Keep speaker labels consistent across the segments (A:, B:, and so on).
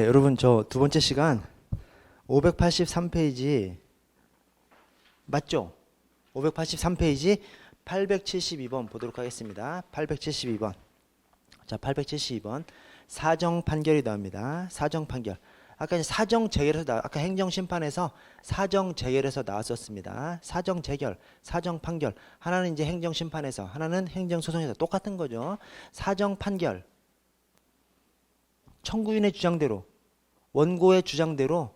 A: 네, 여러분 저 두 번째 시간 583페이지 맞죠? 583페이지 872번 보도록 하겠습니다. 872번. 자, 872번. 사정 판결이 나옵니다. 사정 판결. 아까 이제 사정 재결에서 아까 행정심판에서 사정 재결에서 나왔었습니다. 사정 재결, 사정 판결. 하나는 이제 행정심판에서, 하나는 행정소송에서 똑같은 거죠. 사정 판결. 청구인의 주장대로, 원고의 주장대로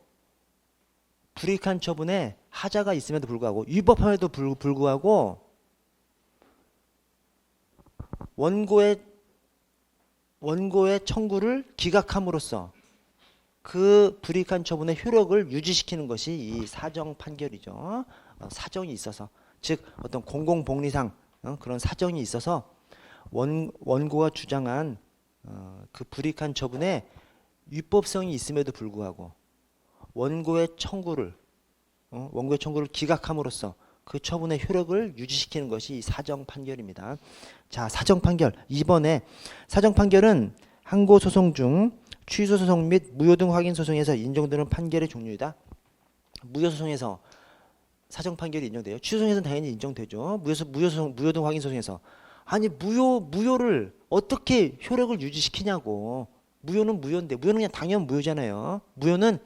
A: 불이익한 처분에 하자가 있음에도 불구하고, 위법함에도 불구하고 원고의 청구를 기각함으로써 그 불이익한 처분의 효력을 유지시키는 것이 이 사정 판결이죠. 사정이 있어서, 즉 어떤 공공복리상 그런 사정이 있어서 원고가 주장한 그 불이익한 처분에 위법성이 있음에도 불구하고 원고의 청구를 기각함으로써 그 처분의 효력을 유지시키는 것이 이 사정 판결입니다. 자, 사정 판결. 이번에 사정 판결은 항고 소송 중 취소 소송 및 무효 등 확인 소송에서 인정되는 판결의 종류이다. 무효 소송에서 사정 판결이 인정돼요. 취소 소송에서는 당연히 인정되죠. 무효 등 확인 소송에서. 아니 무효를 어떻게 효력을 유지시키냐고. 무효는 무효인데, 무효는 그냥 당연 무효잖아요. 무효는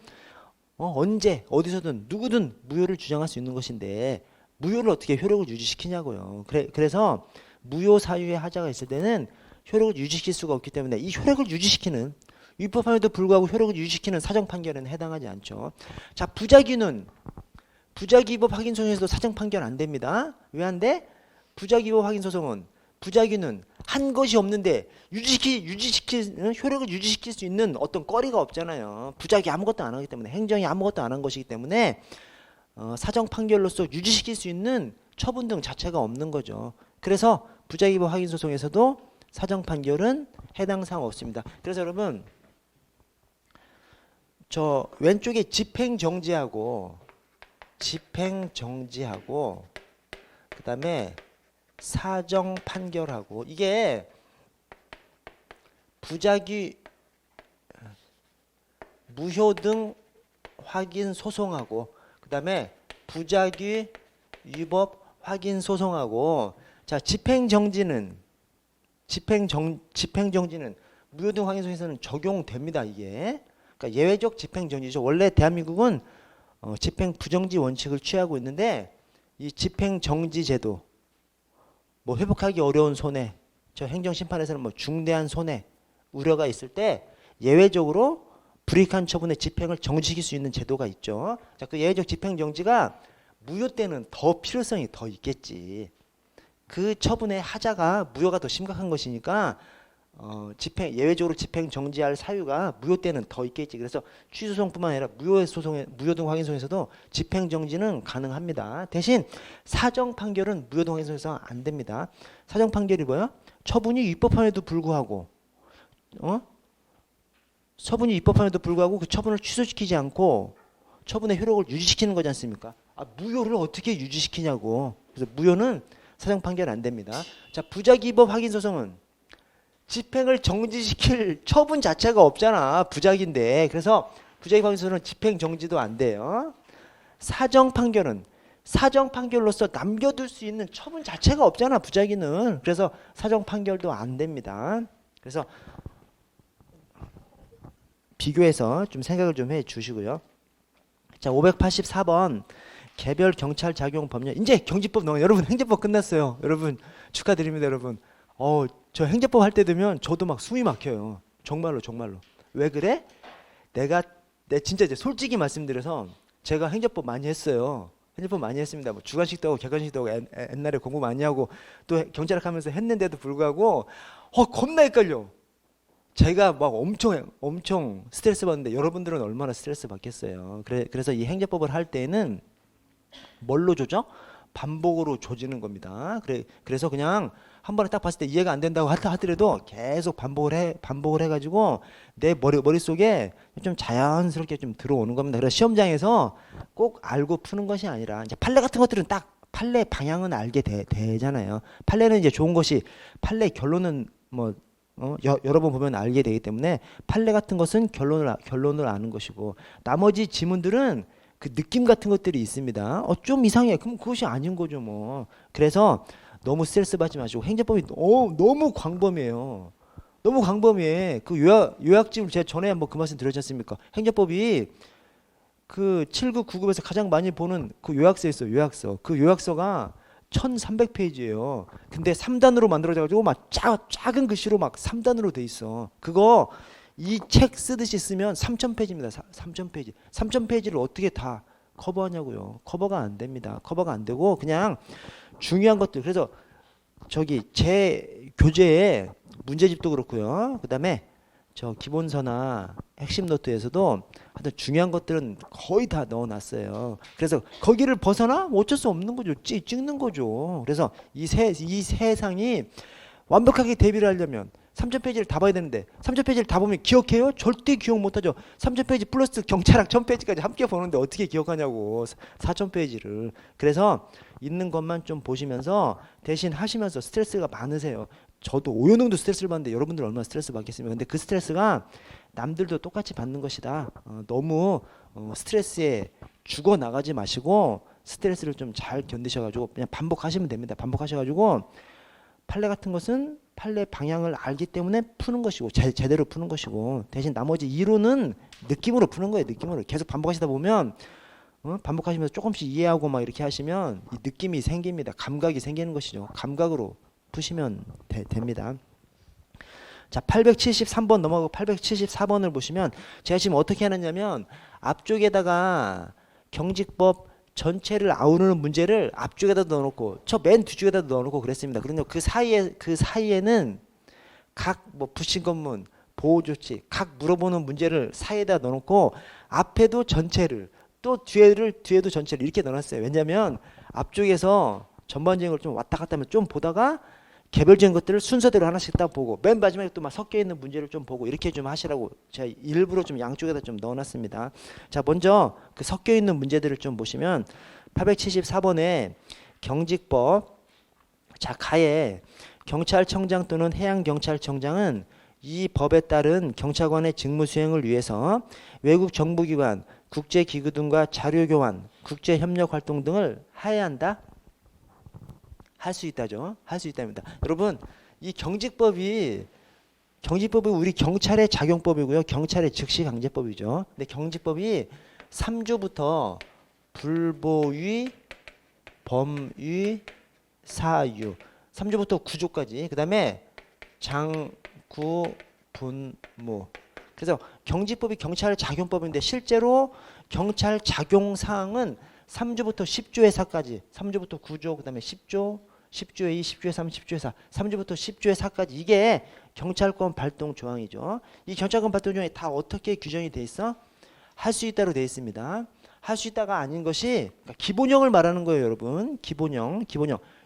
A: 언제 어디서든 누구든 무효를 주장할 수 있는 것인데 무효를 어떻게 효력을 유지시키냐고요. 그래서 무효 사유의 하자가 있을 때는 효력을 유지시킬 수가 없기 때문에 이 효력을 유지시키는, 위법함에도 불구하고 효력을 유지시키는 사정 판결에는 해당하지 않죠. 자, 부작위는 부작위법 확인 소송에서도 사정 판결 안 됩니다. 왜 안 돼? 부작위법 확인 소송은 부작위는 한 것이 없는데 효력을 유지시킬 수 있는 어떤 거리가 없잖아요. 부작위 아무것도 안 하기 때문에, 행정이 아무것도 안 한 것이기 때문에 사정 판결로서 유지시킬 수 있는 처분 등 자체가 없는 거죠. 그래서 부작위법 확인 소송에서도 사정 판결은 해당 사항 없습니다. 그래서 여러분 저 왼쪽에 집행정지하고 그 다음에 사정 판결하고, 이게 부작위 무효 등 확인 소송하고 그 다음에 부작위 위법 확인 소송하고, 자, 집행정지는 무효 등 확인 소송에서는 적용됩니다. 이게 그러니까 예외적 집행정지죠. 원래 대한민국은 집행 부정지 원칙을 취하고 있는데 이 집행정지 제도, 뭐 회복하기 어려운 손해, 저 행정심판에서는 뭐 중대한 손해 우려가 있을 때 예외적으로 불이익한 처분의 집행을 정지시킬 수 있는 제도가 있죠. 자, 그 예외적 집행정지가 무효 때는 더 필요성이 더 있겠지. 그 처분의 하자가 무효가 더 심각한 것이니까 예외적으로 집행 정지할 사유가 무효 때는 더 있겠지. 그래서 취소소송뿐만 아니라 무효 등 확인 소송에서도 집행 정지는 가능합니다. 대신 사정 판결은 무효 등 확인 소송에서 안 됩니다. 사정 판결이 뭐야? 처분이 위법함에도 불구하고 그 처분을 취소시키지 않고 처분의 효력을 유지시키는 거지 않습니까? 무효를 어떻게 유지시키냐고. 그래서 무효는 사정 판결 안 됩니다. 자, 부작위법 확인 소송은 집행을 정지시킬 처분 자체가 없잖아. 부작인데. 그래서 부작위 확인 소송은 집행 정지도 안 돼요. 사정 판결로서 남겨둘 수 있는 처분 자체가 없잖아. 부작위는. 그래서 사정 판결도 안 됩니다. 그래서 비교해서 좀 생각을 좀 해 주시고요. 자, 584번 개별 경찰 작용 법령. 이제 경지법 넘어요. 여러분 행정법 끝났어요. 여러분 축하드립니다. 여러분. 저 행정법 할 때 되면 저도 막 숨이 막혀요. 정말로. 왜 그래? 내 진짜 이제 솔직히 말씀드려서 제가 행정법 많이 했어요. 행정법 많이 했습니다. 뭐 주관식도 하고 객관식도 하고 옛날에 공부 많이 하고 또 경찰학 하면서 했는데도 불구하고 겁나 헷갈려. 제가 막 엄청 스트레스 받는데 여러분들은 얼마나 스트레스 받겠어요. 그래서 이 행정법을 할 때는 뭘로 조져? 반복으로 조지는 겁니다. 그래서 그냥 한 번에 딱 봤을 때 이해가 안 된다고 하더라도 계속 반복을 해가지고 내 머릿속에 좀 자연스럽게 좀 들어오는 겁니다. 그래서 시험장에서 꼭 알고 푸는 것이 아니라, 이제 판례 같은 것들은 딱 판례 방향은 알게 되잖아요. 판례는 이제 좋은 것이, 판례 결론은 뭐 여러 번 보면 알게 되기 때문에 판례 같은 것은 결론을 아는 것이고, 나머지 지문들은 그 느낌 같은 것들이 있습니다. 좀 이상해. 그럼 그것이 아닌 거죠, 뭐. 그래서 너무 스트레스 받지 마시고, 행정법이 너무 광범위해요. 너무 광범위해. 그 요약집을 제가 전에 한번 그 말씀 드렸지 않습니까? 행정법이 그 7급, 9급에서 가장 많이 보는 그 요약서 있어요. 요약서. 그 요약서가 1300페이지예요. 근데 3단으로 만들어져 가지고 막 작은 글씨로 막 3단으로 돼 있어. 그거 이 책 쓰듯이 쓰면 3000페이지입니다. 3000페이지. 3000페이지를 어떻게 다 커버하냐고요. 커버가 안 됩니다. 커버가 안 되고 그냥 중요한 것들. 그래서 저기 제 교재에 문제집도 그렇고요. 그다음에 저 기본서나 핵심 노트에서도 하여튼 중요한 것들은 거의 다 넣어놨어요. 그래서 거기를 벗어나 뭐 어쩔 수 없는 거죠. 찍는 거죠. 그래서 이 세상이 완벽하게 대비를 하려면 3000페이지를 다 봐야 되는데 3000페이지를 다 보면 기억해요? 절대 기억 못하죠. 3000페이지 플러스 경찰학 1000페이지까지 함께 보는데 어떻게 기억하냐고. 4000페이지를. 그래서 있는 것만 좀 보시면서 대신 하시면서 스트레스가 많으세요. 저도 오연흥도 스트레스를 받는데 여러분들 얼마나 스트레스 받겠습니까? 근데 그 스트레스가 남들도 똑같이 받는 것이다. 너무 스트레스에 죽어 나가지 마시고 스트레스를 좀 잘 견디셔가지고 그냥 반복하시면 됩니다. 반복하셔가지고 판례 같은 것은 판례 방향을 알기 때문에 푸는 것이고 제대로 푸는 것이고 대신 나머지 이론은 느낌으로 푸는 거예요. 느낌으로 계속 반복하시다 보면 반복하시면서 조금씩 이해하고 막 이렇게 하시면 이 느낌이 생깁니다. 감각이 생기는 것이죠. 감각으로 푸시면 됩니다. 자, 873번 넘어가고 874번을 보시면 제가 지금 어떻게 하느냐면 앞쪽에다가 경직법 전체를 아우르는 문제를 앞쪽에다 넣어놓고 저 맨 뒤쪽에다 넣어놓고 그랬습니다. 그런데 그 사이에는 각 뭐 부신검문, 보호조치, 각 물어보는 문제를 사이에다 넣어놓고 앞에도 전체를 또 뒤에도 전체를 이렇게 넣어놨어요. 왜냐하면 앞쪽에서 전반적인 걸 좀 왔다 갔다 하면 좀 보다가 개별적인 것들을 순서대로 하나씩 딱 보고 맨 마지막에 또 막 섞여 있는 문제를 좀 보고 이렇게 좀 하시라고 제가 일부러 좀 양쪽에다 좀 넣어놨습니다. 자, 먼저 그 섞여 있는 문제들을 좀 보시면 874번에 경직법, 자, 가에 경찰청장 또는 해양경찰청장은 이 법에 따른 경찰관의 직무 수행을 위해서 외국 정부기관, 국제기구 등과 자료교환, 국제협력활동 등을 하여야 한다. 할 수 있다죠. 할 수 있답니다. 여러분, 이 경직법이 우리 경찰의 작용법이고요. 경찰의 즉시강제법이죠. 근데 경직법이 3조부터 불보위, 범위, 사유 3조부터 9조까지 그 다음에 장구, 분무. 그래서 경직법이 경찰 작용법인데 실제로 경찰 작용사항은 3조부터 10조의 4까지 3조부터 9조 그 다음에 10조 10조의 2, 10조의 3, 10조의 4 3조부터 10조의 4까지 이게 경찰권 발동 조항이죠. 이 경찰권 발동 조항이 다 어떻게 규정이 돼 있어? 할 수 있다로 돼 있습니다. 할 수 있다가 아닌 것이 그러니까 기본형을 말하는 거예요. 여러분. 기본형.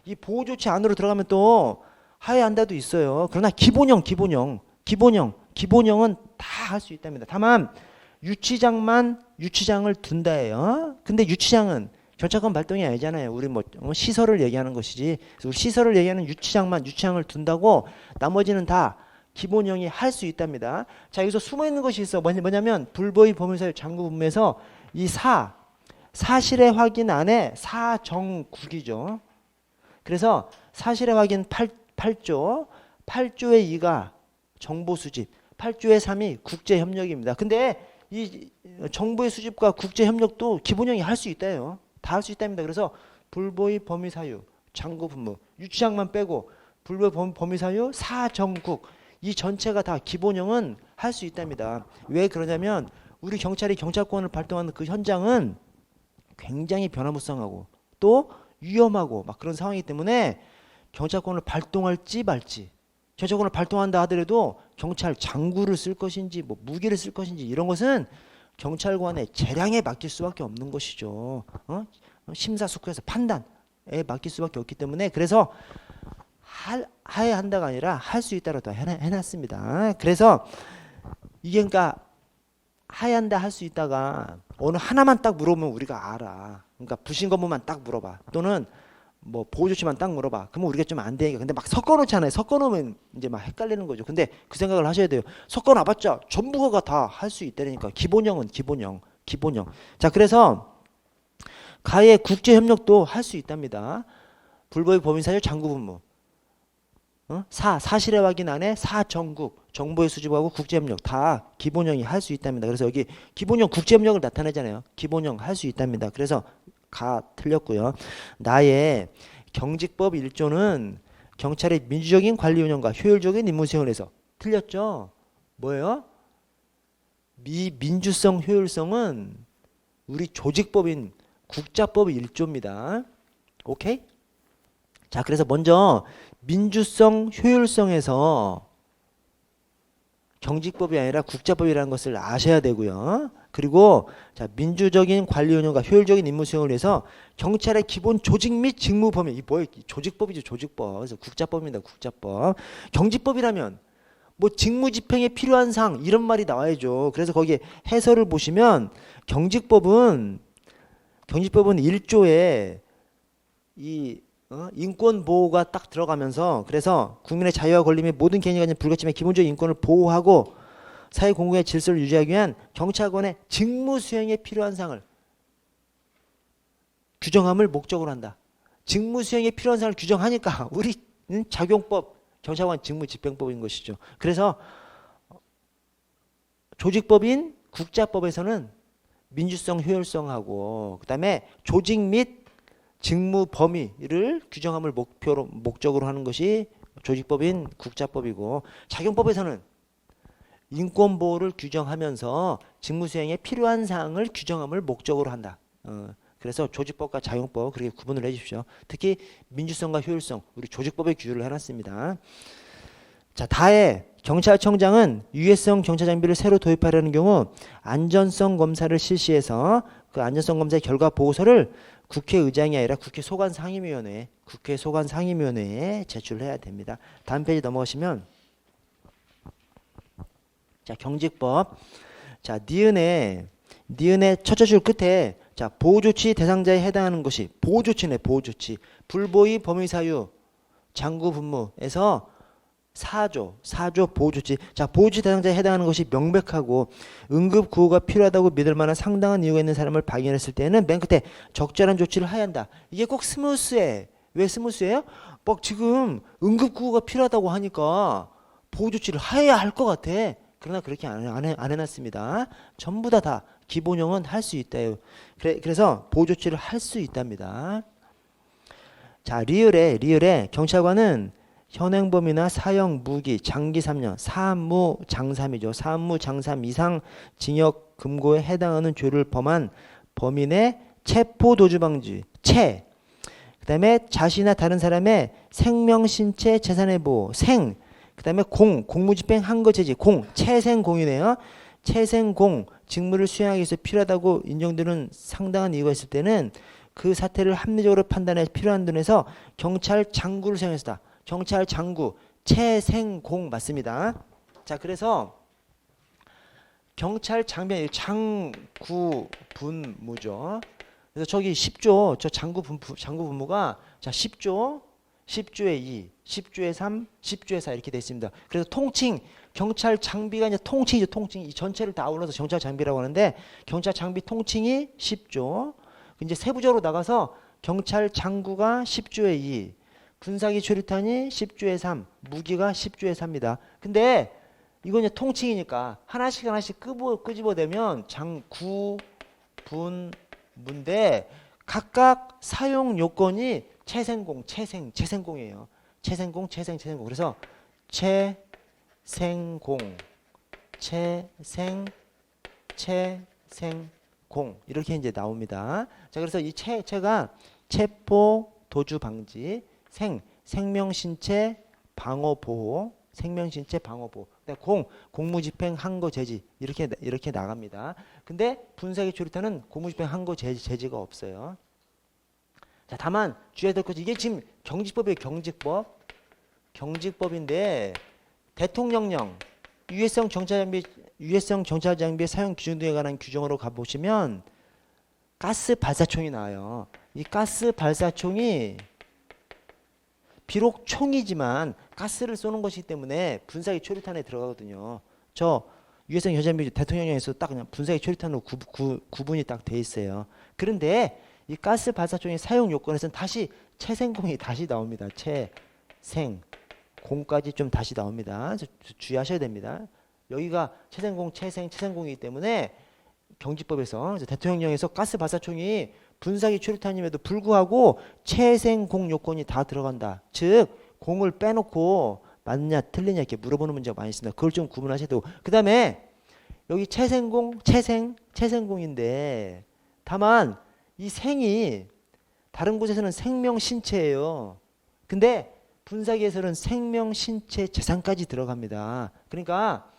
A: 이 보호조치 안으로 들어가면 또 하여야 한다도 있어요. 그러나 기본형은 다 할 수 있답니다. 다만 유치장을 둔다예요. 근데 유치장은 경찰권 발동이 아니잖아요. 우리 뭐 시설을 얘기하는 것이지. 그래서 우리 시설을 얘기하는 유치장을 둔다고 나머지는 다 기본형이 할 수 있답니다. 자, 여기서 숨어 있는 것이 있어. 뭐냐면 불보위 범위사유 장구분무에서 이 사실의 확인 안에 사정국이죠. 그래서 사실의 확인 8조 8조의 2가 정보 수집, 8조의 3이 국제 협력입니다. 근데 이 정보의 수집과 국제 협력도 기본형이 할 수 있다요. 다 할 수 있답니다. 그래서 불보위 범위 사유, 장구 분무, 유치장만 빼고 불보위 범위 사유, 사정국 이 전체가 다 기본형은 할 수 있답니다. 왜 그러냐면 우리 경찰이 경찰권을 발동하는 그 현장은 굉장히 변화무쌍하고 또 위험하고 막 그런 상황이기 때문에 경찰권을 발동할지 말지 경찰권을 발동한다 하더라도 경찰 장구를 쓸 것인지 뭐 무기를 쓸 것인지 이런 것은 경찰관의 재량에 맡길 수밖에 없는 것이죠. 심사숙고해서 판단에 맡길 수밖에 없기 때문에 그래서 해야 한다가 아니라 할 수 있다로 다 해놨습니다. 그래서 이게 그러니까 해야 한다 할 수 있다가 어느 하나만 딱 물어보면 우리가 알아. 그러니까 부신 것만 딱 물어봐. 또는 뭐 보호 조치만 딱 물어봐. 그러면 우리가 좀 안 되니까. 근데 막 섞어놓잖아요. 섞어놓으면 이제 막 헷갈리는 거죠. 근데 그 생각을 하셔야 돼요. 섞어놔봤자 전부가 다 할 수 있다니까. 기본형은 기본형. 자, 그래서 가해 국제협력도 할 수 있답니다. 불법의 범인사유 장구분무. 사실의 확인 안에 사정국, 정보의 수집하고 국제협력 다 기본형이 할 수 있답니다. 그래서 여기 기본형 국제협력을 나타내잖아요. 기본형 할 수 있답니다. 그래서 가 틀렸고요. 나의 경직법 1조는 경찰의 민주적인 관리 운영과 효율적인 임무 수행을 해서 틀렸죠. 뭐예요? 민주성 효율성은 우리 조직법인 국자법 1조입니다. 오케이? 자, 그래서 먼저 민주성 효율성에서 경직법이 아니라 국자법이라는 것을 아셔야 되고요. 그리고 자, 민주적인 관리 운영과 효율적인 임무 수행을 위해서 경찰의 기본 조직 및 직무 범위, 이 뭐예요? 조직법이죠, 조직법. 그래서 국자법입니다, 국자법. 경직법이라면 뭐 직무 집행에 필요한 사항 이런 말이 나와야죠. 그래서 거기에 해설을 보시면 경직법은 1조에 이 인권 보호가 딱 들어가면서 그래서 국민의 자유와 권리 및 모든 개인이 가진 불가침의 기본적인 인권을 보호하고 사회 공공의 질서를 유지하기 위한 경찰관의 직무 수행에 필요한 사항을 규정함을 목적으로 한다. 직무 수행에 필요한 사항을 규정하니까 우리는 작용법, 경찰관 직무 집행법인 것이죠. 그래서 조직법인 국자법에서는 민주성, 효율성하고 그다음에 조직 및 직무 범위를 규정함을 목적으로 하는 것이 조직법인 국자법이고, 작용법에서는 인권 보호를 규정하면서 직무 수행에 필요한 사항을 규정함을 목적으로 한다. 그래서 조직법과 작용법 그렇게 구분을 해주십시오. 특히 민주성과 효율성 우리 조직법에 규율을 해놨습니다. 자, 다해 경찰청장은 유해성 경찰 장비를 새로 도입하려는 경우 안전성 검사를 실시해서 그 안전성 검사의 결과 보고서를 국회의장이 아니라 국회 소관상임위원회에 제출해야 됩니다. 다음 페이지 넘어가시면 자, 경직법. 자, 니은의 첫째 줄 끝에 자, 보호조치 대상자에 해당하는 것이 보호조치네, 보호조치. 불보의 범위사유 장구분무에서 4조 보호조치. 자, 보호조치 대상자에 해당하는 것이 명백하고 응급구호가 필요하다고 믿을 만한 상당한 이유가 있는 사람을 발견했을 때는 맨 끝에 적절한 조치를 하여야 한다. 이게 꼭 스무스해. 왜 스무스해요? 막 지금 응급구호가 필요하다고 하니까 보호조치를 하여야 할 것 같아. 그러나 그렇게 안 해놨습니다. 전부 다 기본형은 할 수 있다요. 그래서 보호조치를 할 수 있답니다. 자, 리을에 경찰관은 현행범이나 사형, 무기, 장기 3년, 사무, 장삼이죠. 사무, 장삼 이상 징역, 금고에 해당하는 죄를 범한 범인의 체포, 도주 방지, 그 다음에 자신이나 다른 사람의 생명, 신체, 재산의 보호, 그 다음에 공무집행 한거 제지, 채생공이네요. 채생공, 직무를 수행하기 위해서 필요하다고 인정되는 상당한 이유가 있을 때는 그 사태를 합리적으로 판단해 필요한 돈에서 경찰 장구를 사용했다. 경찰 장구, 채생공 맞습니다. 자, 그래서 경찰 장비 장구분무죠. 그래서 저기 10조 저 장구분무가 자 10조에 2, 10조에 3, 10조에 4 이렇게 돼 있습니다. 그래서 통칭 경찰 장비가 이제 통칭이죠. 통칭 이 전체를 다 아울러서 경찰 장비라고 하는데 경찰 장비 통칭이 10조. 이제 세부적으로 나가서 경찰 장구가 10조에 2, 군사기 출입탄이 10조에 3, 무기가 10조에 3입니다. 근데 이건 이제 통칭이니까 하나씩 끄집어내면 장구분무인데 각각 사용 요건이 채생공이에요. 채생공. 그래서 채생공 이렇게 이제 나옵니다. 자, 그래서 이 채가 체포, 도주 방지, 생명신체 방어 보호, 공무집행 한거 제지 이렇게 나갑니다. 근데 분사기 출입탄은 공무집행 한거 제지가 없어요. 자, 다만 주의해야 될 것이 이게 지금 경직법이에요. 경직법인데 대통령령 유해성 경찰 장비의 사용 기준 등에 관한 규정으로 가보시면 가스 발사총이 나와요. 이 가스 발사총이 비록 총이지만 가스를 쏘는 것이기 때문에 분사기 초리탄에 들어가거든요. 저 유해성 현장비 대통령령에서 딱 그냥 분사기 초리탄으로 구분이 딱 돼 있어요. 그런데 이 가스 발사총의 사용 요건에서는 다시 채생공이 다시 나옵니다. 채생공까지 좀 다시 나옵니다. 주의하셔야 됩니다. 여기가 채생공, 채생공이기 때문에 경지법에서 대통령령에서 가스 발사총이 분사기 초리탄임에도 불구하고 채생공 요건이 다 들어간다. 즉 공을 빼놓고 맞냐 틀리냐 이렇게 물어보는 문제가 많이 있습니다. 그걸 좀 구분하셔야 되고, 그 다음에 여기 채생공, 채생공인데 다만 이 생이 다른 곳에서는 생명신체예요. 근데 분사기에서는 생명신체 재산까지 들어갑니다. 그러니까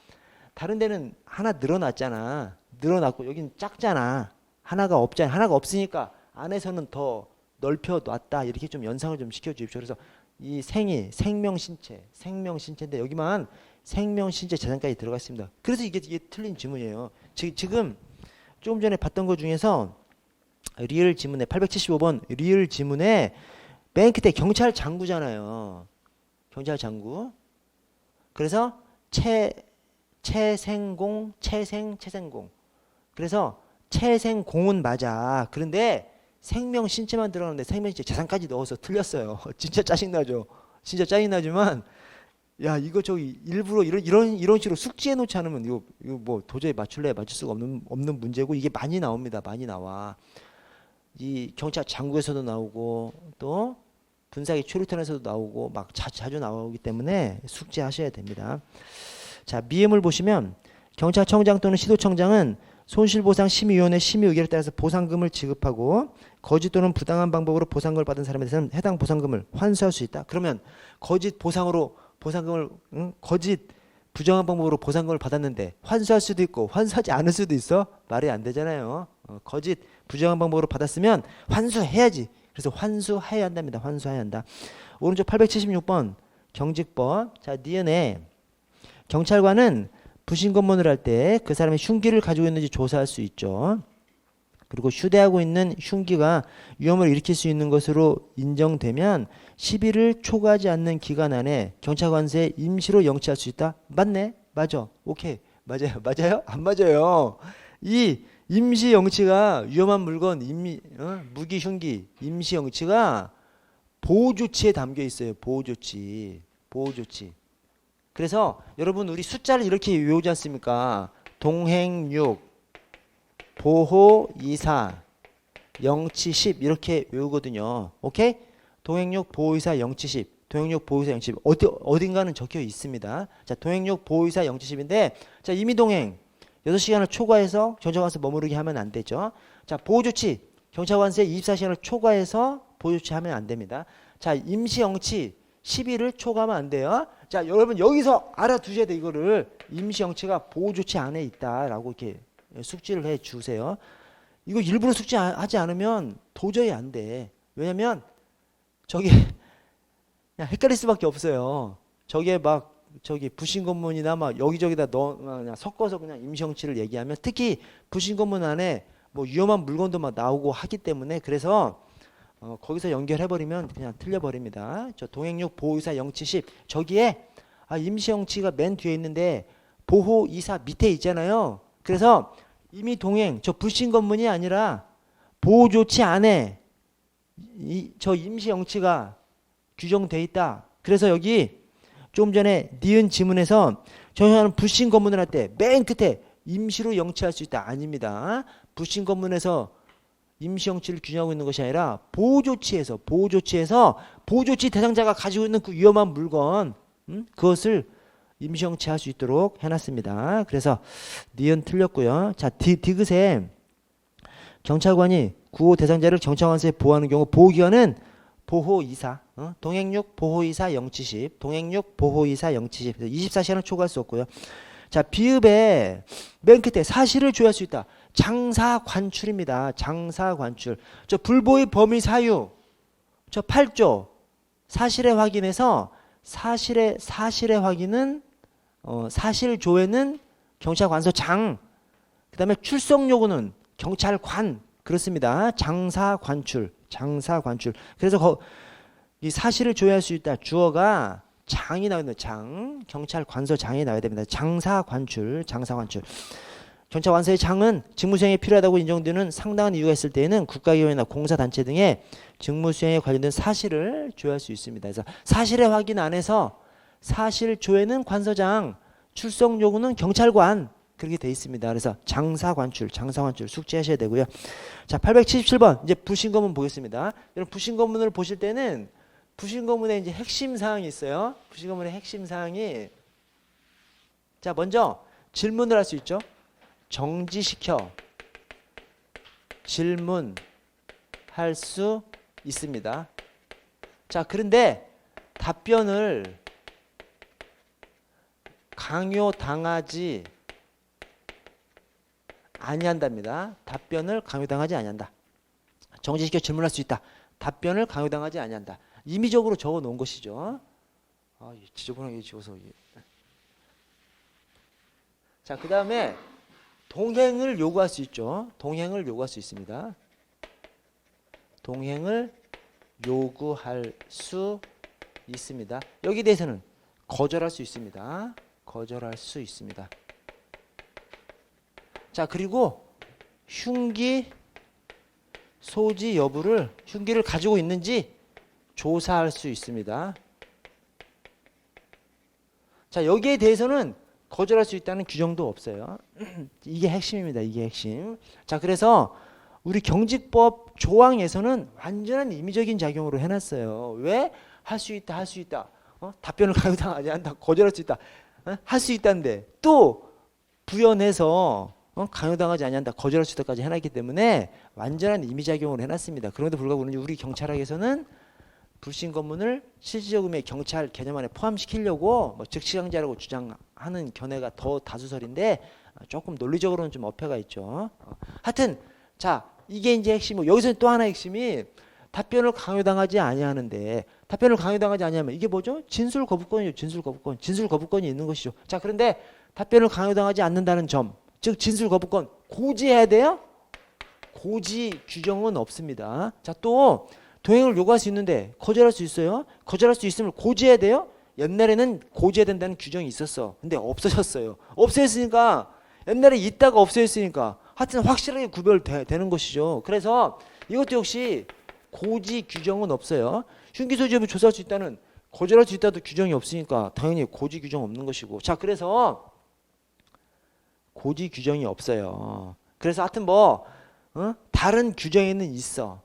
A: 다른 데는 하나 늘어났잖아. 늘어났고 여긴 작잖아. 하나가 없잖아. 하나가 없으니까 안에서는 더 넓혀 놨다. 이렇게 좀 연상을 좀 시켜 주십시오. 그래서 이 생이 생명신체인데 여기만 생명신체 재산까지 들어가 있습니다. 그래서 이게 틀린 지문이에요. 지금 조금 전에 봤던 것 중에서 리을 지문에 875번 리을 지문에 맨 끝에 경찰 장구잖아요. 경찰 장구. 그래서 채생공, 채생공. 그래서 채생공은 맞아. 그런데 생명신체만 들어가는데 생명신체 재산까지 넣어서 틀렸어요. 진짜 짜증나죠. 진짜 짜증나지만 야 이거 저기 일부러 이런 식으로 숙지해 놓지 않으면 이거 뭐 도저히 맞출 수가 없는 문제고, 이게 많이 나옵니다. 많이 나와. 이 경찰 장구에서도 나오고 또 분사기 초리탄에서도 나오고 막 자주 나오기 때문에 숙지하셔야 됩니다. 자, 미음을 보시면 경찰청장 또는 시도청장은 손실보상 심의위원회 심의 의결에 따라서 보상금을 지급하고 거짓 또는 부당한 방법으로 보상금을 받은 사람에 대해서는 해당 보상금을 환수할 수 있다. 그러면 거짓 보상으로 보상금을 거짓 부정한 방법으로 보상금을 받았는데 환수할 수도 있고 환수하지 않을 수도 있어? 말이 안 되잖아요. 거짓 부정한 방법으로 받았으면 환수해야지. 그래서 환수해야 한답니다. 환수해야 한다. 오른쪽 876번 경직법. 자, 니은에 경찰관은 부신검문을 할 때 그 사람이 흉기를 가지고 있는지 조사할 수 있죠. 그리고 휴대하고 있는 흉기가 위험을 일으킬 수 있는 것으로 인정되면 10일을 초과하지 않는 기간 안에 경찰관서에 임시로 영치할 수 있다. 맞네? 맞아. 오케이. 맞아요. 맞아요? 안 맞아요. 이 임시 영치가 위험한 물건, 무기, 흉기, 임시 영치가 보호 조치에 담겨 있어요. 보호 조치. 그래서 여러분 우리 숫자를 이렇게 외우지 않습니까? 동행6, 보호 24, 영치 10 이렇게 외우거든요. 오케이? 동행6, 보호 24, 영치 10. 동행6, 보호 24, 영치 10. 어딘가는 적혀 있습니다. 자, 동행6, 보호 24, 영치 10인데 자, 이미 동행 6시간을 초과해서 경찰관서 머무르게 하면 안 되죠. 자, 보호조치 경찰관서에 24시간을 초과해서 보호조치 하면 안 됩니다. 자, 임시 영치 10일을 초과하면 안 돼요. 자, 여러분 여기서 알아두셔야 돼. 이거를 임시 영치가 보호조치 안에 있다라고 이렇게 숙지를 해 주세요. 이거 일부러 숙지하지 않으면 도저히 안 돼. 왜냐면 저기 그냥 헷갈릴 수밖에 없어요. 저게 막 저기 부신검문이나 막 여기저기다 그냥 섞어서 그냥 임시영치를 얘기하면 특히 부신검문 안에 뭐 위험한 물건도 막 나오고 하기 때문에 그래서 거기서 연결해버리면 그냥 틀려버립니다. 저 동행6 보호이사 영치 10 저기에 임시영치가 맨 뒤에 있는데 보호이사 밑에 있잖아요. 그래서 이미 동행 저 부신검문이 아니라 보호조치 안에 저 임시영치가 규정돼 있다. 그래서 여기 좀 전에 니은 지문에서 저희는 부신검문을 할 때 맨 끝에 임시로 영치할 수 있다. 아닙니다. 부신검문에서 임시영치를 규정하고 있는 것이 아니라 보호조치에서 보호조치 대상자가 가지고 있는 그 위험한 물건 그것을 임시영치할 수 있도록 해놨습니다. 그래서 니은 틀렸고요. 자, 디귿에 경찰관이 구호 대상자를 경찰관서에 보호하는 경우 보호기관은 보호이사, 동행6 보호이사 영치 10, 동행6 보호이사 영치 10. 24시간을 초과할 수 없고요. 자, 비읍에 맨 끝에 사실을 조회할 수 있다. 장사관출입니다. 장사관출. 저 불보의 범위 사유. 저 8조. 사실의 확인에서 사실의 확인은 사실 조회는 경찰관서장. 그다음에 출석 요구는 경찰관. 그렇습니다. 장사관출. 그래서 이 사실을 조회할 수 있다. 주어가 장이 나와야 됩니다. 장. 경찰 관서장이 나와야 됩니다. 장사관출. 경찰 관서의 장은 직무 수행에 필요하다고 인정되는 상당한 이유가 있을 때에는 국가기관이나 공사단체 등의 직무 수행에 관련된 사실을 조회할 수 있습니다. 그래서 사실의 확인 안에서 사실 조회는 관서장, 출석 요구는 경찰관, 그렇게 돼 있습니다. 그래서 장사관출 숙지하셔야 되고요. 자, 877번 이제 부신검문 보겠습니다. 여러분 부신검문을 보실 때는 부신검문에 이제 핵심 사항이 있어요. 부신검문의 핵심 사항이 자, 먼저 질문을 할 수 있죠. 정지시켜 질문할 수 있습니다. 자, 그런데 답변을 강요당하지 아니한답니다. 답변을 강요당하지 아니한다. 정지시켜 질문할 수 있다. 답변을 강요당하지 아니한다. 임의적으로 적어 놓은 것이죠. 아, 지저분하게 지워서. 자, 그 다음에 동행을 요구할 수 있죠. 동행을 요구할 수 있습니다. 동행을 요구할 수 있습니다. 여기에 대해서는 거절할 수 있습니다. 거절할 수 있습니다. 자, 그리고 흉기 소지 여부를 흉기를 가지고 있는지 조사할 수 있습니다. 자, 여기에 대해서는 거절할 수 있다는 규정도 없어요. 이게 핵심입니다. 이게 핵심. 자, 그래서 우리 경직법 조항에서는 완전한 임의적인 작용으로 해놨어요. 왜? 할 수 있다, 할 수 있다. 답변을 강요당하지 않는다. 거절할 수 있다. 할 수 있다는데 또 부연해서 강요당하지 아니한다. 거절할 수 있다까지 해놨기 때문에 완전한 임의작용으로 해놨습니다. 그런데도 불구하고 우리 경찰학에서는 불신검문을 실질적으로 경찰 개념 안에 포함시키려고 뭐 즉시강제라고 주장하는 견해가 더 다수설인데 조금 논리적으로는 좀 어폐가 있죠. 하여튼 자, 이게 이제 핵심이고 여기서 또 하나 핵심이 답변을 강요당하지 아니하는데 답변을 강요당하지 아니하면 이게 뭐죠? 진술 거부권이죠. 진술 거부권이 있는 것이죠. 자, 그런데 답변을 강요당하지 않는다는 점, 즉 진술 거부권 고지해야 돼요? 고지 규정은 없습니다. 자, 또 동행을 요구할 수 있는데 거절할 수 있어요? 거절할 수 있으면 고지해야 돼요? 옛날에는 고지해야 된다는 규정이 있었어. 근데 없어졌어요. 없어졌으니까 옛날에 있다가 없어졌으니까 하여튼 확실하게 구별되는 것이죠. 그래서 이것도 역시 고지 규정은 없어요. 흉기 소지 여부 조사할 수 있다는 거절할 수 있다도 규정이 없으니까 당연히 고지 규정 없는 것이고. 자, 그래서 고지 규정이 없어요. 그래서 하여튼 다른 규정에는 있어.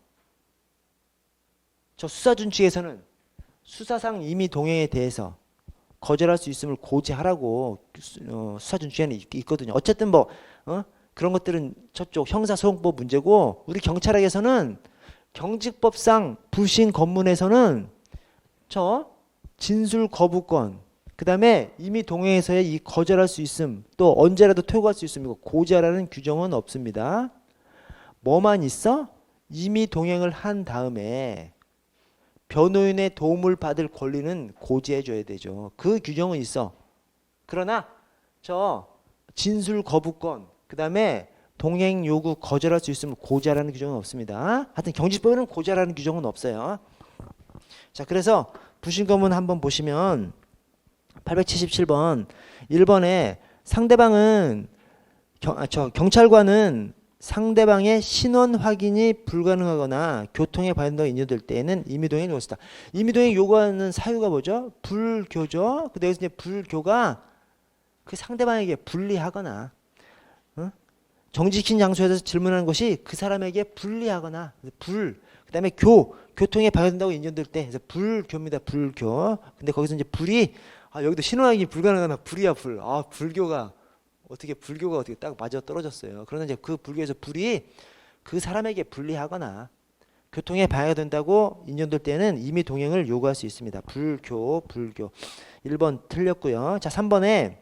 A: 저 수사준칙에서는 수사상 임의 동행에 대해서 거절할 수 있음을 고지하라고 수사준칙에는 있거든요. 어쨌든 그런 것들은 저쪽 형사소송법 문제고 우리 경찰학에서는 경직법상 불신 검문에서는 저 진술 거부권 그 다음에 임의 동행에서의 이 거절할 수 있음 또 언제라도 퇴고할 수 있음 이거 고지하라는 규정은 없습니다. 뭐만 있어? 임의 동행을 한 다음에 변호인의 도움을 받을 권리는 고지해 줘야 되죠. 그 규정은 있어. 그러나 저 진술 거부권 그 다음에 동행 요구 거절할 수 있으면 고지하라는 규정은 없습니다. 하여튼 경직법에는 고지하라는 규정은 없어요. 자, 그래서 부신검문 한번 보시면 877번 1번에 상대방은 경찰관은 상대방의 신원 확인이 불가능하거나 교통에 반영된다고 인정될 때에는 임의동행 요구했다. 임의동행 요구하는 사유가 뭐죠? 불교죠. 근데 여기서 이제 불교가 그 상대방에게 불리하거나 정지시킨 장소에서 질문하는 것이 그 사람에게 불리하거나 그다음에 교통에 방해된다고 인정될 때 그래서 불교입니다. 불교. 근데 거기서 이제 불이 여기도 신원 확인이 불가능하나 불이야 불. 불교가 어떻게 딱 맞아 떨어졌어요. 그러나 이제 그 불교에서 불이 그 사람에게 불리하거나 교통에 방해가 된다고 인정될 때는 임의 동행을 요구할 수 있습니다. 불교. 1번 틀렸고요. 자, 3번에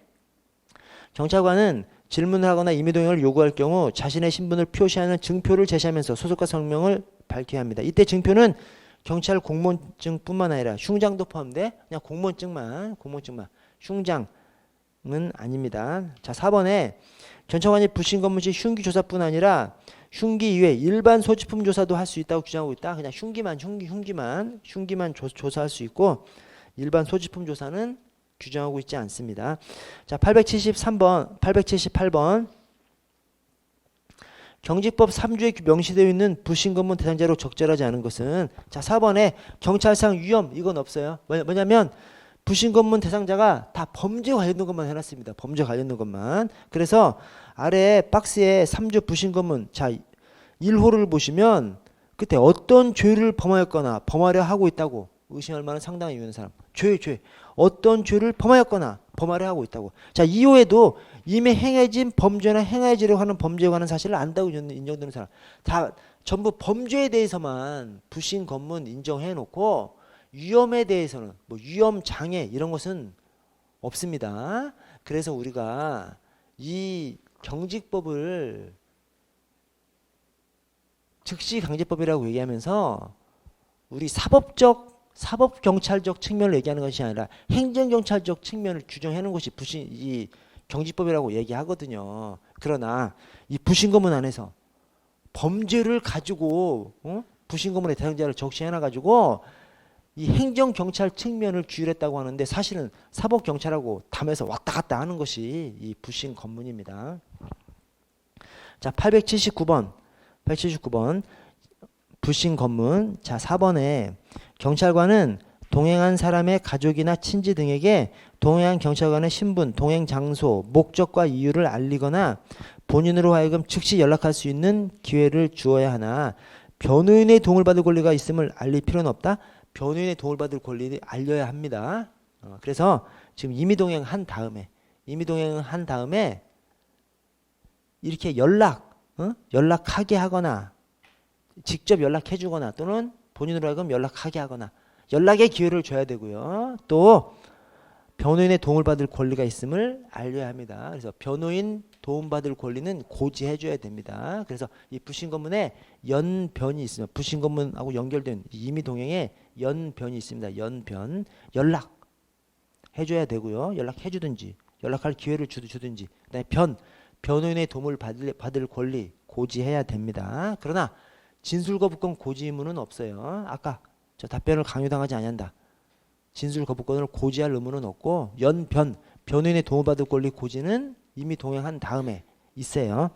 A: 경찰관은 질문을 하거나 임의 동행을 요구할 경우 자신의 신분을 표시하는 증표를 제시하면서 소속과 성명을 밝혀야 합니다. 이때 증표는 경찰 공무원증뿐만 아니라 흉장도 포함돼. 그냥 공무원증만 흉장은 아닙니다. 자, 4번에 경찰관이 불신검문 시 흉기 조사뿐 아니라 흉기 이외에 일반 소지품 조사도 할 수 있다고 규정하고 있다. 그냥 흉기만 조사할 수 있고 일반 소지품 조사는 규정하고 있지 않습니다. 자, 878번 경직법 3조에 명시되어 있는 부신검문 대상자로 적절하지 않은 것은 자 4번에 경찰상 위험 이건 없어요. 뭐냐면 부신검문 대상자가 다 범죄 관련된 것만 해놨습니다. 범죄 관련된 것만. 그래서 아래 박스에 3조 부신검문 자 1호를 보시면 그때 어떤 죄를 범하였거나 범하려 하고 있다고 의심할 만한 상당한 이유 있는 사람 죄 어떤 죄를 범하였거나 범하려 하고 있다고. 자 2호에도 이미 행해진 범죄나 행해지려고 하는 범죄에 관한 사실을 안다고 인정되는 사람 다 전부 범죄에 대해서만 부신검문 인정해 놓고 위험에 대해서는 뭐 위험 장애 이런 것은 없습니다. 그래서 우리가 이 경직법을 즉시강제법이라고 얘기하면서 우리 사법경찰적 측면을 얘기하는 것이 아니라 행정경찰적 측면을 규정하는 것이 이 경직법이라고 얘기하거든요. 그러나 이 부신검문 안에서 범죄를 가지고 부신검문의 대상자를 적시해놔 가지고 이 행정경찰 측면을 규율했다고 하는데 사실은 사법경찰하고 담에서 왔다 갔다 하는 것이 이 부신검문입니다. 자 879번 부신검문 자 4번에 경찰관은 동행한 사람의 가족이나 친지 등에게 동행한 경찰관의 신분, 동행 장소, 목적과 이유를 알리거나 본인으로 하여금 즉시 연락할 수 있는 기회를 주어야 하나 변호인의 도움을 받을 권리가 있음을 알릴 필요는 없다. 변호인의 도움을 받을 권리를 알려야 합니다. 그래서 지금 임의동행한 다음에 이렇게 연락하게 하거나 직접 연락해 주거나 또는 본인으로 하여금 연락하게 하거나 연락의 기회를 줘야 되고요. 또 변호인의 도움을 받을 권리가 있음을 알려야 합니다. 그래서 변호인 도움받을 권리는 고지해 줘야 됩니다. 그래서 이 부신검문에 연변이 있으면 부신검문하고 연결된 임의동행에 연변이 있습니다. 연변 연락해 줘야 되고요. 연락해 주든지 연락할 기회를 주든지 그다음에 변호인의 도움을 받을 권리 고지해야 됩니다. 그러나 진술거부권 고지 의무는 없어요. 아까 저 답변을 강요당하지 아니한다. 진술거부권을 고지할 의무는 없고 변호인의 도움을 받을 권리 고지는 이미 동행한 다음에 있어요.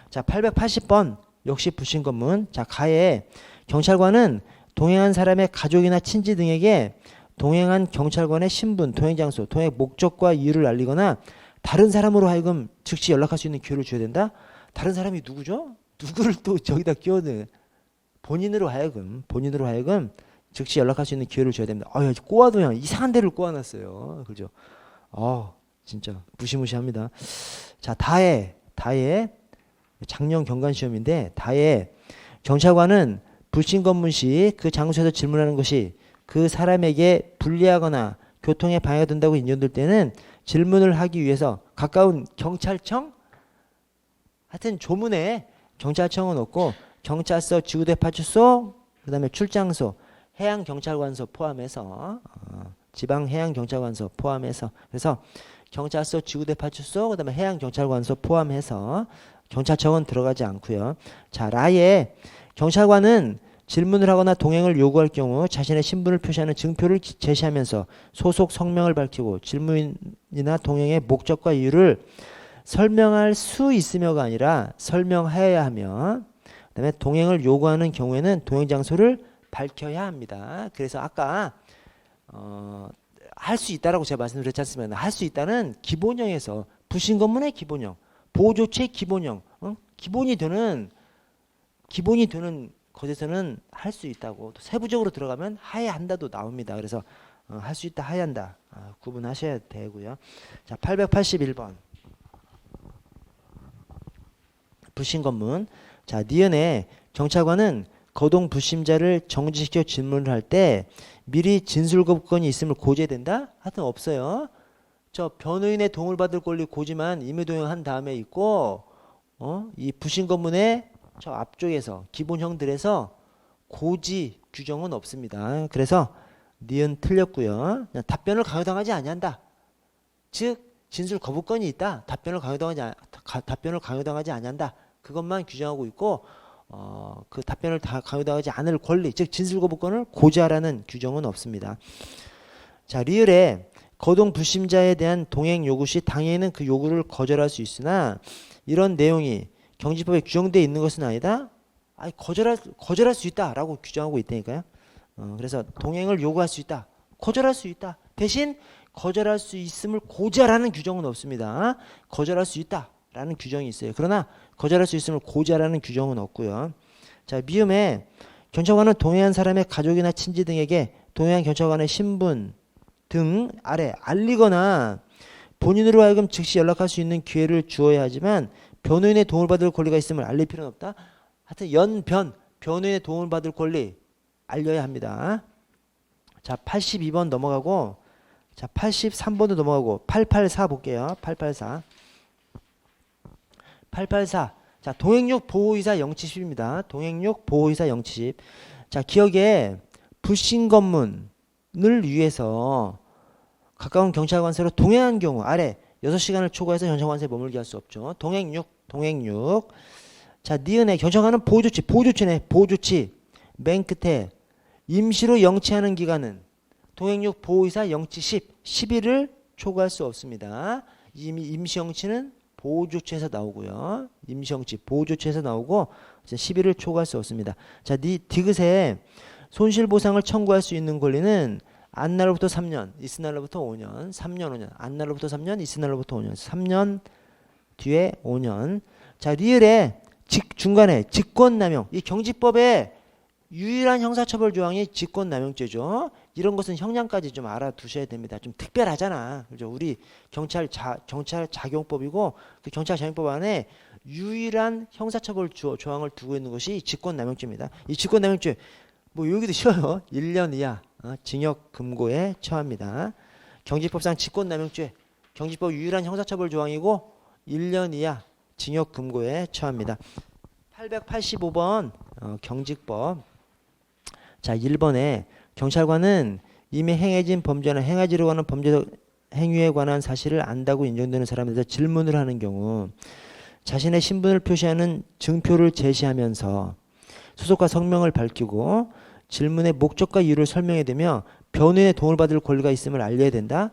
A: 자 880번 역시 부신검문 자 가에 경찰관은 동행한 사람의 가족이나 친지 등에게 동행한 경찰관의 신분, 동행장소, 동행 목적과 이유를 알리거나 다른 사람으로 하여금 즉시 연락할 수 있는 기회를 줘야 된다. 다른 사람이 누구죠? 누구를 또 저기다 끼워넣는 본인으로 하여금 즉시 연락할 수 있는 기회를 줘야 됩니다. 꼬아도 그냥 이상한 데를 꼬아놨어요. 그죠? 진짜 무시무시합니다. 자, 다해 작년 경관 시험인데 다해 경찰관은 불신검문 시 그 장소에서 질문하는 것이 그 사람에게 불리하거나 교통에 방해가 된다고 인정될 때는 질문을 하기 위해서 가까운 경찰청 하여튼 조문에 경찰청은 없고 경찰서, 지구대 파출소, 그다음에 출장소, 해양경찰관소 포함해서 지방해양경찰관소 포함해서 그래서 경찰서, 지구대 파출소, 그다음에 해양경찰관소 포함해서 경찰청은 들어가지 않고요. 자, 라에 경찰관은 질문을 하거나 동행을 요구할 경우 자신의 신분을 표시하는 증표를 제시하면서 소속 성명을 밝히고 질문이나 동행의 목적과 이유를 설명할 수 있으며가 아니라 설명하여야 하며 그다음에 동행을 요구하는 경우에는 동행 장소를 밝혀야 합니다. 그래서 아까 할 수 있다라고 제가 말씀드렸지 않습니까? 할 수 있다는 기본형에서 부신검문의 기본형, 보호조치의 기본형, 기본이 되는 것에서는 할 수 있다고 또 세부적으로 들어가면 하야 한다도 나옵니다. 그래서 할 수 있다, 하야 한다 구분하셔야 되고요. 자, 881번 부신검문. 자, 니은에 경찰관은 거동 불심자를 정지시켜 질문을 할 때 미리 진술거부권이 있음을 고지해야 된다? 하여튼 없어요. 저 변호인의 도움을 받을 권리 고지만 임의동행한 다음에 있고 이 부신검문의 저 앞쪽에서 기본형들에서 고지 규정은 없습니다. 그래서 니은 틀렸고요. 답변을 강요당하지 아니한다. 즉 진술 거부권이 있다. 답변을 강요당하지 아니한다. 그것만 규정하고 있고 그 답변을 다 강요당하지 않을 권리, 즉 진술거부권을 고지하라는 규정은 없습니다. 자, 리을에 거동 불심자에 대한 동행 요구 시 당해인은 그 요구를 거절할 수 있으나 이런 내용이 경지법에 규정되어 있는 것은 아니다. 아니, 거절할 수 있다라고 규정하고 있다니까요. 그래서 동행을 요구할 수 있다, 거절할 수 있다. 대신 거절할 수 있음을 고지하라는 규정은 없습니다. 거절할 수 있다라는 규정이 있어요. 그러나 거절할 수 있음을 고지하라는 규정은 없고요. 자, 미음에 경찰관은 동행한 사람의 가족이나 친지 등에게 동행한 경찰관의 신분 등 아래 알리거나 본인으로 하여금 즉시 연락할 수 있는 기회를 주어야 하지만 변호인의 도움을 받을 권리가 있음을 알릴 필요는 없다. 하여튼 변호인의 도움을 받을 권리 알려야 합니다. 자, 82번 넘어가고, 자, 83번도 넘어가고 884 볼게요. 884. 자, 동행육 보호의사 영치십입니다. 동행육 보호의사 영치십. 자, 기억에 불신검문을 위해서 가까운 경찰관서로 동행한 경우 아래 6시간을 초과해서 경찰관서에 머물게 할 수 없죠. 동행육. 자, 니은에 경찰관은 보호조치. 맨 끝에 임시로 영치하는 기간은 동행육 보호의사 영치 10일을 초과할 수 없습니다. 이미 임시영치는 보호조치에서 나오고요. 임시영치 보호조치에서 나오고 10일을 초과할 수 없습니다. 자, 디귿에 손실보상을 청구할 수 있는 권리는 안날로부터 3년, 있을날로부터 5년, 3년, 5년. 안날로부터 3년, 있을날로부터 5년. 3년 뒤에 5년. 자, 리을에 중간에 직권남용. 이 경지법의 유일한 형사처벌 조항이 직권남용죄죠. 이런 것은 형량까지 좀 알아두셔야 됩니다. 좀 특별하잖아. 그죠? 우리 경찰 작용법이고 그 경찰 작용법 안에 유일한 형사처벌 조항을 두고 있는 것이 직권남용죄입니다. 이 직권남용죄 뭐 여기도 쉬워요. 1년 이하 징역 금고에 처합니다. 경지법상 직권남용죄 경지법 유일한 형사처벌 조항이고 1년 이하 징역 금고에 처합니다. 885번 경직법. 자, 1번에 경찰관은 이미 행해진 범죄나 행하지로 하는 범죄 행위에 관한 사실을 안다고 인정되는 사람에 대해서 질문을 하는 경우 자신의 신분을 표시하는 증표를 제시하면서 소속과 성명을 밝히고 질문의 목적과 이유를 설명해야 되며 변호인의 도움을 받을 권리가 있음을 알려야 된다.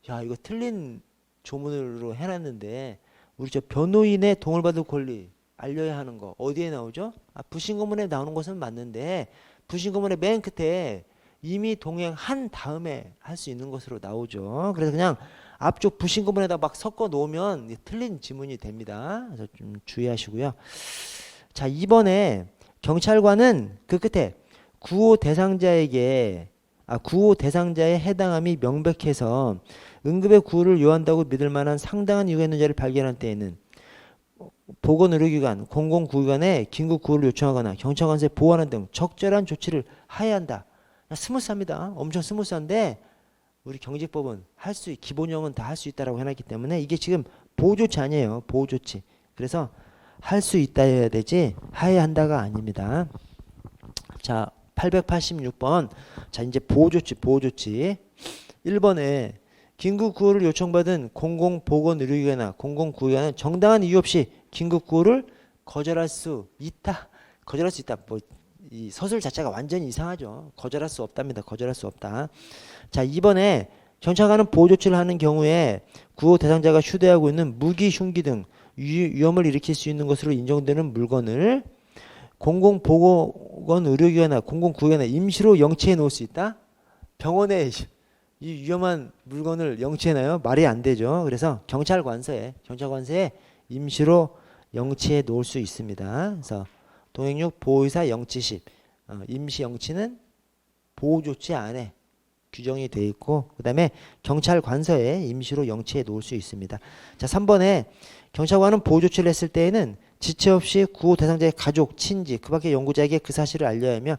A: 야, 이거 틀린 조문으로 해놨는데 우리 저 변호인의 도움을 받을 권리 알려야 하는 거 어디에 나오죠? 부신검문에 나오는 것은 맞는데 부신검문의 맨 끝에 이미 동행한 다음에 할 수 있는 것으로 나오죠. 그래서 그냥 앞쪽 부신검문에다 막 섞어 놓으면 틀린 지문이 됩니다. 그래서 좀 주의하시고요. 자, 이번에 경찰관은 그 끝에 구호 대상자의 해당함이 명백해서 응급의 구호를 요한다고 믿을 만한 상당한 이유가 있는 자를 발견할 때에는 보건의료기관, 공공구기관에 긴급 구호를 요청하거나 경찰관서에 보호하는 등 적절한 조치를 하여야 한다. 스무스합니다. 엄청 스무스한데 우리 경직법은 기본형은 다 할 수 있다라고 해놨기 때문에 이게 지금 보호조치 아니에요. 보호조치. 그래서 할 수 있다 해야 되지 하여야 한다가 아닙니다. 자, 886번. 자, 이제 보호조치. 1번에 긴급구호를 요청받은 공공보건의료기관이나 공공구기관은 정당한 이유 없이 긴급구호를 거절할 수 있다. 뭐, 이 서술 자체가 완전히 이상하죠. 거절할 수 없답니다. 거절할 수 없다. 자, 2번에 경찰관은 보호조치를 하는 경우에 구호 대상자가 휴대하고 있는 무기, 흉기 등 위험을 일으킬 수 있는 것으로 인정되는 물건을 공공보건의료기관이나 공공구기관에 임시로 영치해 놓을 수 있다. 병원에 이 위험한 물건을 영치해놔요? 말이 안 되죠. 그래서 경찰관서에 임시로 영치해 놓을 수 있습니다. 그래서 동행육 보호의사 영치십, 임시 영치는 보호조치 안에 규정이 되어 있고 그 다음에 경찰관서에 임시로 영치해 놓을 수 있습니다. 자, 3번에 경찰관은 보호조치를 했을 때에는 지체 없이 구호 대상자의 가족, 친지, 그 밖의 연구자에게 그 사실을 알려야 하며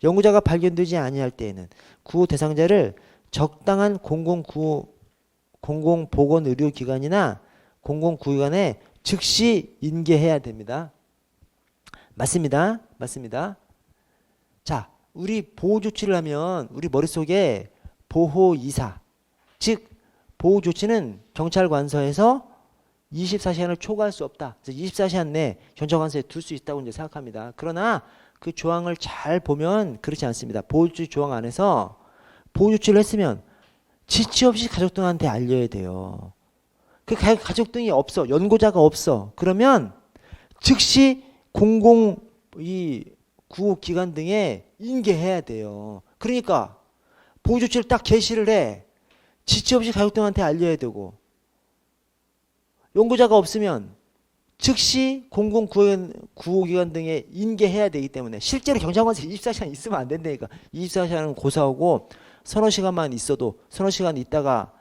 A: 연구자가 발견되지 아니할 때에는 구호 대상자를 적당한 공공보건의료기관이나 공공구기관에 즉시 인계해야 됩니다. 맞습니다. 자, 우리 보호조치를 하면 우리 머릿속에 보호이사, 즉 보호조치는 경찰관서에서 24시간을 초과할 수 없다. 그래서 24시간 내에 경찰관서에 둘 수 있다고 이제 생각합니다. 그러나 그 조항을 잘 보면 그렇지 않습니다. 보호조치 조항 안에서 보호조치를 했으면 지체 없이 가족 등한테 알려야 돼요. 그 가족 등이 없어. 연고자가 없어. 그러면 즉시 이 구호기관 등에 인계해야 돼요. 그러니까 보호조치를 딱 개시를 해. 지체 없이 가족 등한테 알려야 되고, 연고자가 없으면 즉시 공공구호기관 등에 인계해야 되기 때문에 실제로 경찰관서에 24시간 있으면 안 된다니까. 24시간은 고사하고 서너 시간만 있어도 서너 시간 있다가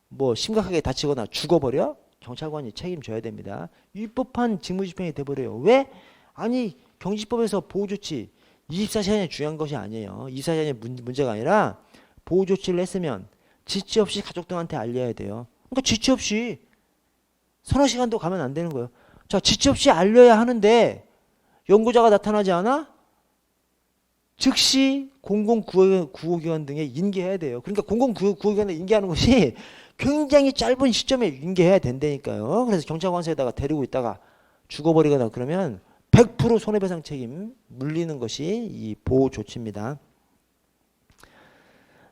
A: 뭐 심각하게 다치거나 죽어버려? 경찰관이 책임져야 됩니다. 위법한 직무집행이 돼버려요. 왜? 아니 경지법에서 보호조치 24시간이 중요한 것이 아니에요. 24시간이 문제가 아니라 보호조치를 했으면 지체 없이 가족 등한테 알려야 돼요. 그러니까 지체 없이 서너 시간도 가면 안 되는 거예요. 자, 지체 없이 알려야 하는데 연고자가 나타나지 않아? 즉시 공공구호기관 등에 인계해야 돼요. 그러니까 공공구호기관에 인계하는 것이 굉장히 짧은 시점에 인계해야 된다니까요. 그래서 경찰관서에다가 데리고 있다가 죽어버리거나 그러면 100% 손해배상 책임 물리는 것이 이 보호조치입니다.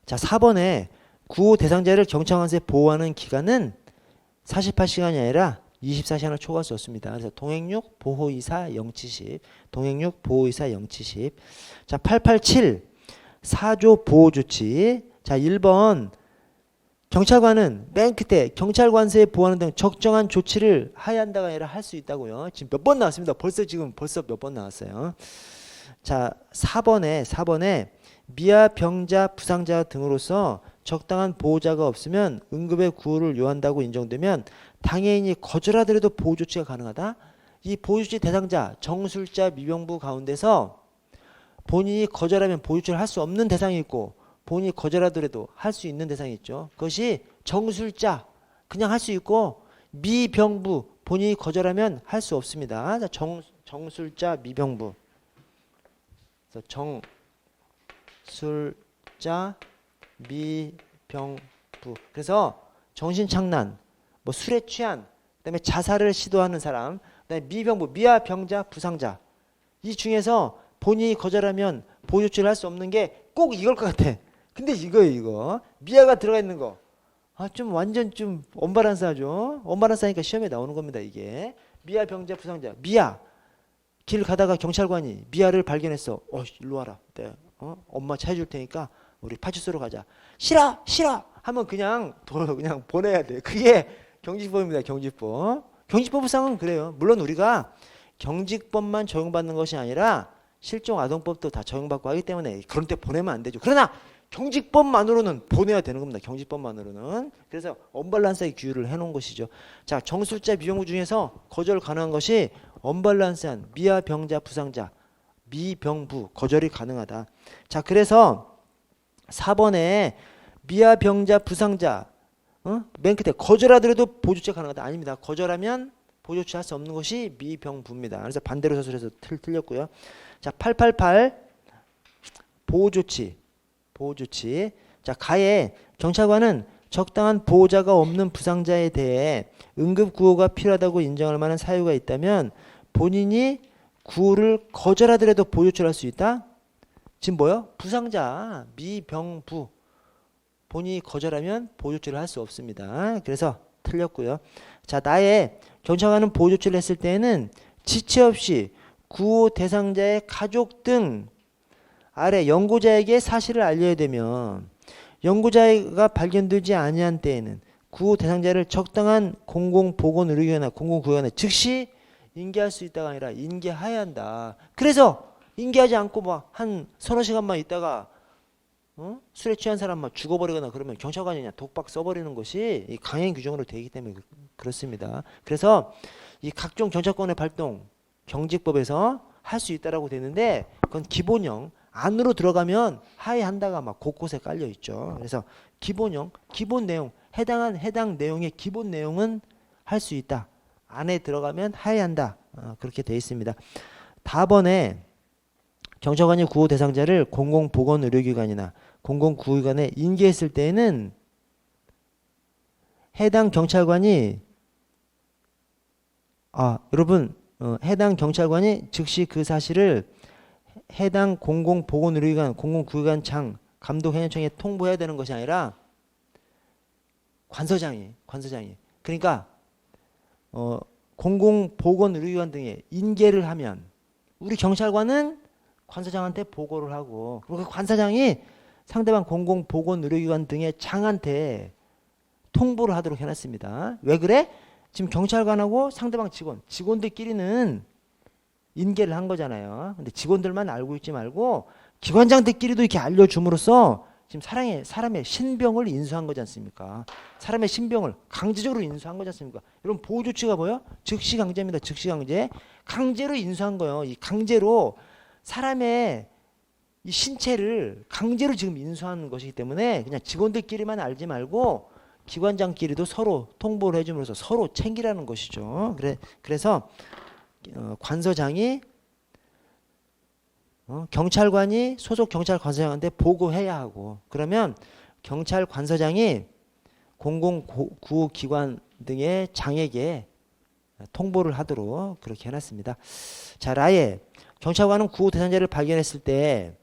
A: 자, 4번에 구호 대상자를 경찰관서에 보호하는 기간은 48시간이 아니라 24시간을 초과할 수 없습니다. 그래서 동행육 보호이사 영치십, 동행육 보호이사 영치십. 자, 887 4조 보호조치. 자, 1번 경찰관은 맨 끝에 경찰관서에 보호하는 등 적정한 조치를 하야 한다가 아니라 할 수 있다고요. 지금 몇 번 나왔습니다. 벌써 몇 번 나왔어요. 자, 4번에 미아 병자 부상자 등으로서 적당한 보호자가 없으면 응급의 구호를 요한다고 인정되면 당해인이 거절하더라도 보호조치가 가능하다. 이 보호조치 대상자 정술자 미병부 가운데서 본인이 거절하면 보호조치를 할 수 없는 대상이 있고 본인이 거절하더라도 할 수 있는 대상이 있죠. 그것이 정술자 그냥 할 수 있고 미병부 본인이 거절하면 할 수 없습니다. 정술자 미병부. 그래서 정술자 미병부. 그래서 정신착란, 뭐 술에 취한, 그다음에 자살을 시도하는 사람, 그다음에 미병부, 미아병자, 부상자. 이 중에서 본인이 거절하면 보호조치를 할 수 없는 게 꼭 이걸 것 같아. 근데 이거 미아가 들어가 있는 거. 좀 완전 좀 언밸런스하죠. 언밸런스하니까 시험에 나오는 겁니다. 이게 미아병자, 부상자. 미아 길 가다가 경찰관이 미아를 발견했어. 일로 와라. 네, 엄마 차 해줄 테니까 우리 파출소로 가자. 싫어 하면 그냥 보내야 돼. 그게 경직법입니다. 경직법상은 그래요. 물론 우리가 경직법만 적용받는 것이 아니라 실종 아동법도 다 적용받고 하기 때문에 그런 때 보내면 안 되죠. 그러나 경직법만으로는 보내야 되는 겁니다. 경직법만으로는. 그래서 언밸런스하게 규율을 해놓은 것이죠. 자, 정술자 미병부 중에서 거절 가능한 것이 언밸런스한 미아 병자 부상자 미병부 거절이 가능하다. 자, 그래서 4번에 미아 병자 부상자 맨 끝에 거절하더라도 보조치 가능하다. 아닙니다. 거절하면 보조치 할 수 없는 것이 미병부입니다. 그래서 반대로 서술해서 틀렸고요. 자, 888 보호조치. 자, 가에 경찰관은 적당한 보호자가 없는 부상자에 대해 응급구호가 필요하다고 인정할 만한 사유가 있다면 본인이 구호를 거절하더라도 보호조치를 할 수 있다. 지금 뭐요? 부상자 미병부 본인이 거절하면 보호조치를 할 수 없습니다. 그래서 틀렸고요. 자, 나의 경찰관은 보호조치를 했을 때에는 지체 없이 구호 대상자의 가족 등 아래 연고자에게 사실을 알려야 되면 연고자가 발견되지 아니한 때에는 구호 대상자를 적당한 공공보건의료기관이나 공공구역에 즉시 인계할 수 있다가 아니라 인계해야 한다. 그래서 인계하지 않고 막 한 서너 시간만 있다가 술에 취한 사람만 죽어버리거나 그러면 경찰관이 그냥 독박 써버리는 것이 이 강행 규정으로 되기 때문에 그렇습니다. 그래서 이 각종 경찰권의 발동 경직법에서 할 수 있다라고 되는데 그건 기본형. 안으로 들어가면 하해한다가 막 곳곳에 깔려 있죠. 그래서 기본형, 기본 내용, 해당 내용의 기본 내용은 할 수 있다. 안에 들어가면 하해한다. 그렇게 되어 있습니다. 다번에 경찰관이 구호 대상자를 공공보건의료기관이나 공공구호기관에 인계했을 때에는 해당 경찰관이 여러분, 해당 경찰관이 즉시 그 사실을 해당 공공보건의료기관, 공공구의관 장, 감독행정청에 통보해야 되는 것이 아니라 관서장이. 그러니까 공공보건의료기관 등에 인계를 하면 우리 경찰관은 관서장한테 보고를 하고, 그리고 그 관서장이 상대방 공공보건의료기관 등의 장한테 통보를 하도록 해놨습니다. 왜 그래? 지금 경찰관하고 상대방 직원들끼리는 인계를 한 거잖아요. 근데 직원들만 알고 있지 말고 기관장들끼리도 이렇게 알려줌으로써 지금 사람의 신병을 인수한 거지 않습니까? 사람의 신병을 강제적으로 인수한 거지 않습니까? 여러분, 보호 조치가 뭐예요? 즉시 강제입니다. 즉시 강제. 강제로 인수한 거예요. 이 강제로 사람의 이 신체를 강제로 지금 인수하는 것이기 때문에 그냥 직원들끼리만 알지 말고 기관장끼리도 서로 통보를 해줌으로써 서로 챙기라는 것이죠. 그래서 관서장이 경찰관이 소속 경찰 관서장한테 보고해야 하고, 그러면 경찰 관서장이 공공구기관 등의 장에게 통보를 하도록 그렇게 해놨습니다. 자, 라에 경찰관은 구호 대상자를 발견했을 때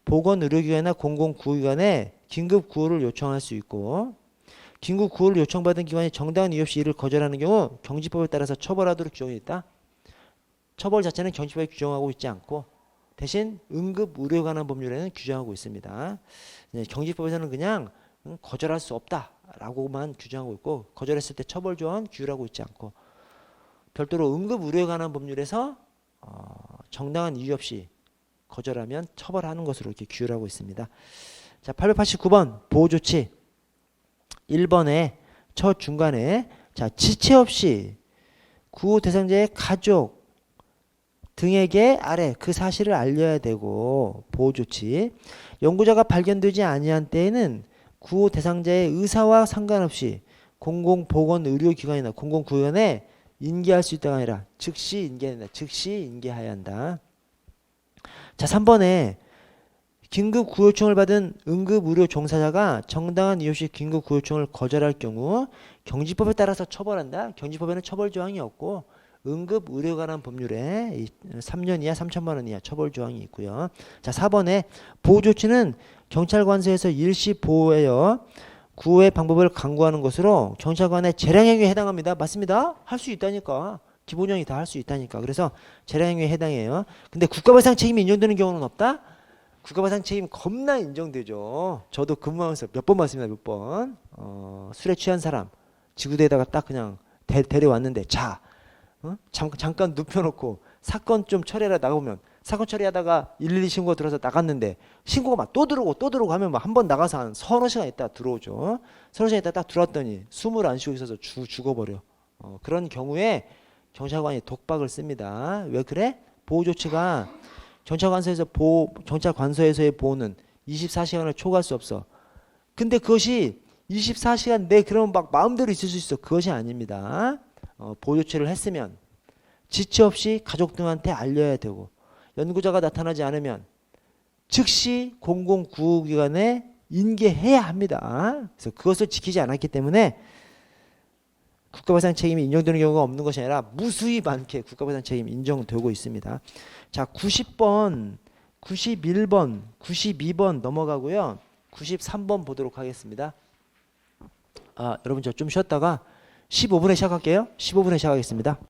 A: 보건의료기관이나 공공구기관에 긴급 구호를 요청할 수 있고, 긴급 구호를 요청받은 기관이 정당한 이유 없이 이를 거절하는 경우 경지법에 따라서 처벌하도록 규정이 있다. 처벌 자체는 경지법에 규정하고 있지 않고 대신 응급의료에 관한 법률에는 규정하고 있습니다. 경지법에서는 그냥 거절할 수 없다라고만 규정하고 있고, 거절했을 때 처벌 조항 규율하고 있지 않고, 별도로 응급의료에 관한 법률에서 정당한 이유 없이 거절하면 처벌하는 것으로 이렇게 규율하고 있습니다. 자, 889번 보호조치 1번에 첫 중간에 지체 없이 구호 대상자의 가족 등에게 아래 그 사실을 알려야 되고, 보호조치 연구자가 발견되지 아니한 때에는 구호 대상자의 의사와 상관없이 공공보건의료기관이나 공공구기관에 인계할 수 있다가 아니라 즉시 인계해야 한다. 자, 3번에 긴급 구호 요청을 받은 응급의료 종사자가 정당한 이유 없이 긴급 구호 요청을 거절할 경우 경지법에 따라서 처벌한다. 경지법에는 처벌 조항이 없고 응급의료에 관한 법률에 3년 이하 3천만 원 이하 처벌 조항이 있고요. 자, 4번에 보호조치는 경찰관서에서 일시 보호하여 구호의 방법을 강구하는 것으로 경찰관의 재량행위에 해당합니다. 맞습니다. 할 수 있다니까. 기본형이 다 할 수 있다니까. 그래서 재량행위에 해당해요. 근데 국가배상 책임이 인정되는 경우는 없다? 국가배상 책임 겁나 인정되죠. 저도 근무하면서 몇 번 봤습니다. 몇 번. 술에 취한 사람 지구대에다가 딱 그냥 데려왔는데, 자, 잠깐 눕혀놓고 사건 좀 처리하러 나가보면, 사건 처리하다가 112 신고가 들어서 나갔는데 신고가 막 또 들어오고 하면 막 한 번 나가서 한 서너 시간 있다 들어오죠. 서너 시간 있다 딱 들어왔더니 숨을 안 쉬고 있어서 죽어버려. 그런 경우에 경찰관이 독박을 씁니다. 왜 그래? 보호조치가 경찰관서에서의 보호는 24시간을 초과할 수 없어. 근데 그것이 24시간 내 그러면 막 마음대로 있을 수 있어. 그것이 아닙니다. 보호조치를 했으면 지체 없이 가족 등한테 알려야 되고, 연구자가 나타나지 않으면 즉시 공공구호기관에 인계해야 합니다. 그래서 그것을 지키지 않았기 때문에 국가배상 책임이 인정되는 경우가 없는 것이 아니라 무수히 많게 국가배상 책임이 인정되고 있습니다. 자, 90번, 91번, 92번 넘어가고요. 93번 보도록 하겠습니다. 여러분 저 좀 쉬었다가 15분에 시작할게요. 15분에 시작하겠습니다.